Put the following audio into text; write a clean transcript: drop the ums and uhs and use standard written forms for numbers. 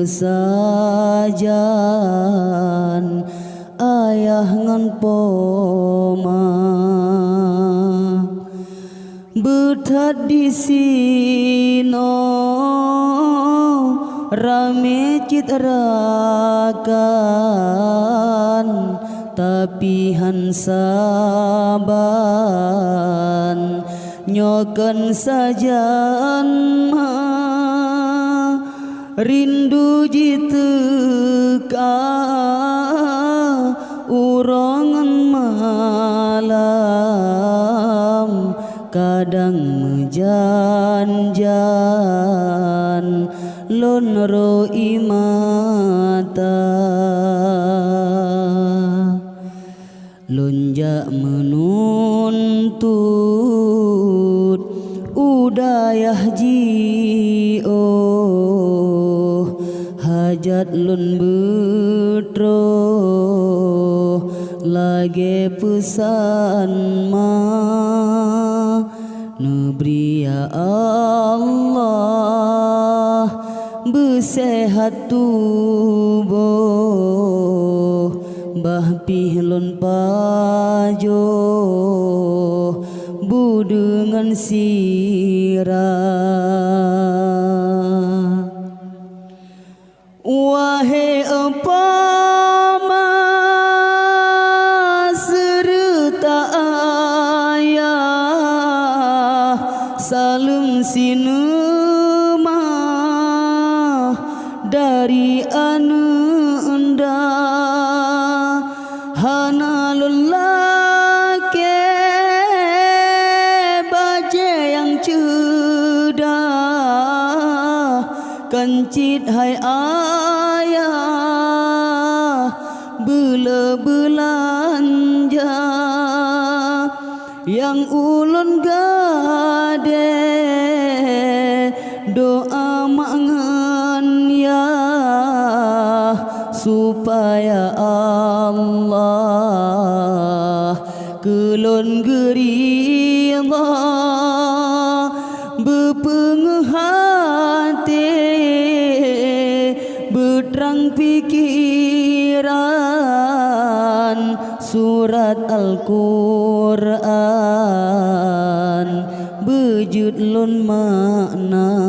pesajan ayah ngan poma betad di sino rame citrakan tapi hansaban nyokan sajan mah rindu jiteka urongan malam kadang mejanjan lon ro imata lonjak menuntut udayah jio hajat lun betro lage pesan ma nebri ya Allah besehat tubuh bah pihlon pajo budengan sirah wahai apa serta ayah salam sinema dari anda hanalul lake baje yang cedah kencit hai ayah bela belanja yang ulun gade doa mangan ya supaya Allah kelon gerila bepenghati beterang pikiran surat Al-Quran bejut lon makna